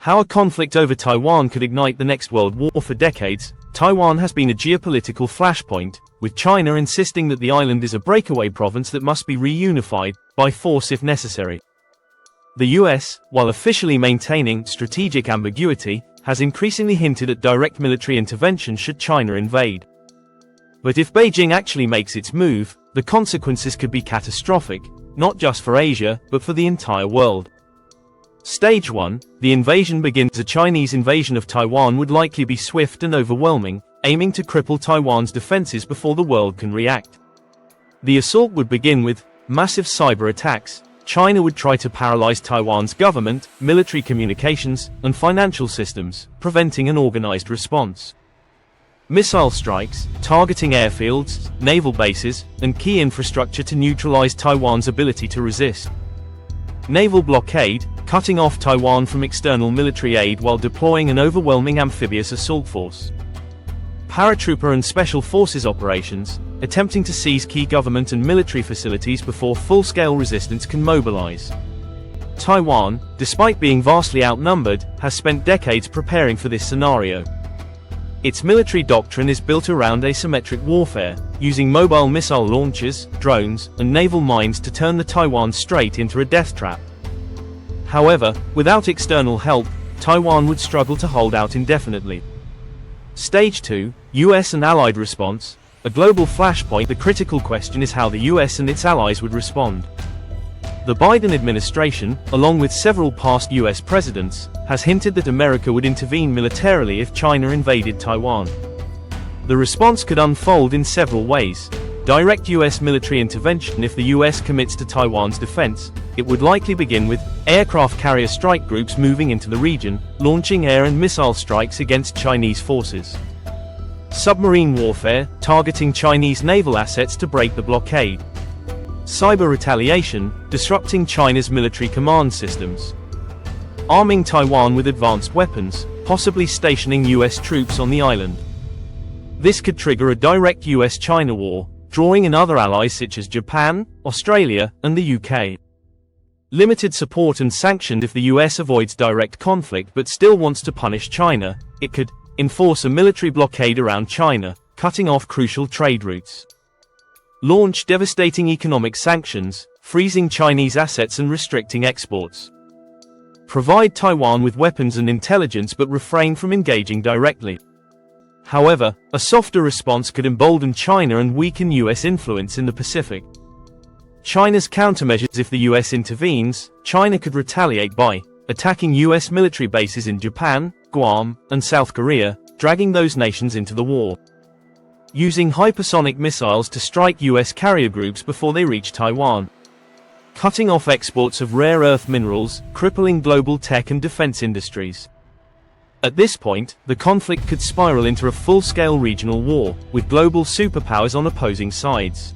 How a conflict over Taiwan could ignite the next world war. For decades, Taiwan has been a geopolitical flashpoint, with China insisting that the island is a breakaway province that must be reunified, by force if necessary. The US, while officially maintaining strategic ambiguity, has increasingly hinted at direct military intervention should China invade. But if Beijing actually makes its move, the consequences could be catastrophic, not just for Asia, but for the entire world. Stage 1, the invasion begins. A Chinese invasion of Taiwan would likely be swift and overwhelming, aiming to cripple Taiwan's defenses before the world can react. The assault would begin with massive cyber attacks. China would try to paralyze Taiwan's government, military communications, and financial systems, preventing an organized response. Missile strikes, targeting airfields, naval bases, and key infrastructure to neutralize Taiwan's ability to resist. Naval blockade, cutting off Taiwan from external military aid while deploying an overwhelming amphibious assault force. Paratrooper and special forces operations, attempting to seize key government and military facilities before full-scale resistance can mobilize. Taiwan, despite being vastly outnumbered, has spent decades preparing for this scenario. Its military doctrine is built around asymmetric warfare, using mobile missile launchers, drones, and naval mines to turn the Taiwan Strait into a death trap. However, without external help, Taiwan would struggle to hold out indefinitely. Stage 2, US and Allied response, a global flashpoint. The critical question is how the US and its allies would respond. The Biden administration, along with several past US presidents, has hinted that America would intervene militarily if China invaded Taiwan. The response could unfold in several ways. Direct US military intervention. If the US commits to Taiwan's defense, it would likely begin with aircraft carrier strike groups moving into the region, launching air and missile strikes against Chinese forces. Submarine warfare, targeting Chinese naval assets to break the blockade. Cyber retaliation, disrupting China's military command systems. Arming Taiwan with advanced weapons, possibly stationing US troops on the island. This could trigger a direct US-China war, drawing in other allies such as Japan, Australia, and the UK. Limited support and sanctions. If the US avoids direct conflict but still wants to punish China, it could enforce a military blockade around China, cutting off crucial trade routes. Launch devastating economic sanctions, freezing Chinese assets and restricting exports. Provide Taiwan with weapons and intelligence but refrain from engaging directly. However, a softer response could embolden China and weaken US influence in the Pacific. China's countermeasures. If the US intervenes, China could retaliate by attacking US military bases in Japan, Guam, and South Korea, dragging those nations into the war. Using hypersonic missiles to strike US carrier groups before they reach Taiwan. Cutting off exports of rare earth minerals, crippling global tech and defense industries. At this point, the conflict could spiral into a full-scale regional war, with global superpowers on opposing sides.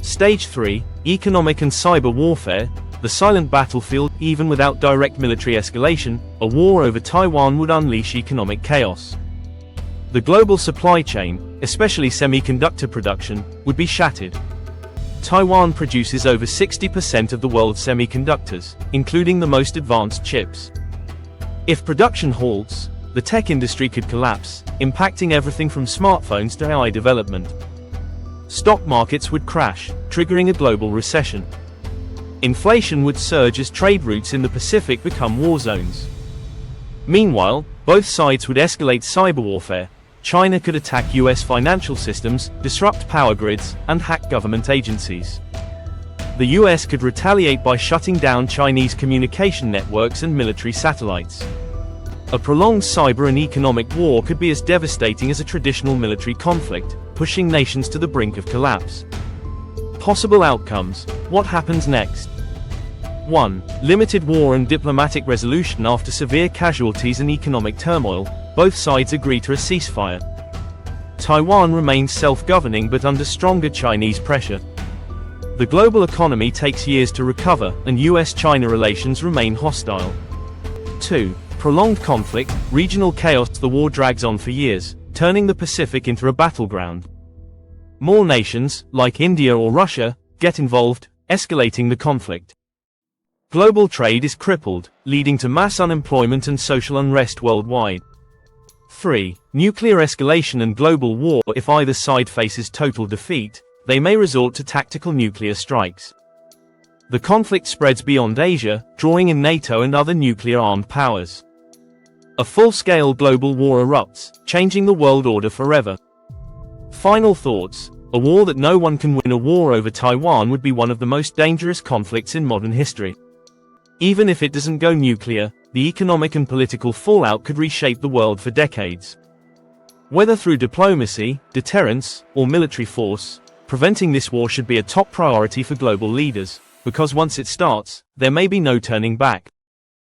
Stage 3, economic and cyber warfare, the silent battlefield. Even without direct military escalation, a war over Taiwan would unleash economic chaos. The global supply chain, especially semiconductor production, would be shattered. Taiwan produces over 60% of the world's semiconductors, including the most advanced chips. If production halts, the tech industry could collapse, impacting everything from smartphones to AI development. Stock markets would crash, triggering a global recession. Inflation would surge as trade routes in the Pacific become war zones. Meanwhile, both sides would escalate cyber warfare. China could attack US financial systems, disrupt power grids, and hack government agencies. The US could retaliate by shutting down Chinese communication networks and military satellites. A prolonged cyber and economic war could be as devastating as a traditional military conflict, pushing nations to the brink of collapse. Possible outcomes. What happens next? 1. Limited war and diplomatic resolution. After severe casualties and economic turmoil, both sides agree to a ceasefire. Taiwan remains self-governing but under stronger Chinese pressure. The global economy takes years to recover, and US-China relations remain hostile. 2. Prolonged conflict, regional chaos. The war drags on for years, turning the Pacific into a battleground. More nations, like India or Russia, get involved, escalating the conflict. Global trade is crippled, leading to mass unemployment and social unrest worldwide. 3. Nuclear escalation and global war. If either side faces total defeat, they may resort to tactical nuclear strikes. The conflict spreads beyond Asia, drawing in NATO and other nuclear-armed powers. A full-scale global war erupts, changing the world order forever. Final thoughts. A war that no one can win. A war over Taiwan would be one of the most dangerous conflicts in modern history. Even if it doesn't go nuclear, the economic and political fallout could reshape the world for decades. Whether through diplomacy, deterrence, or military force, preventing this war should be a top priority for global leaders, because once it starts, there may be no turning back.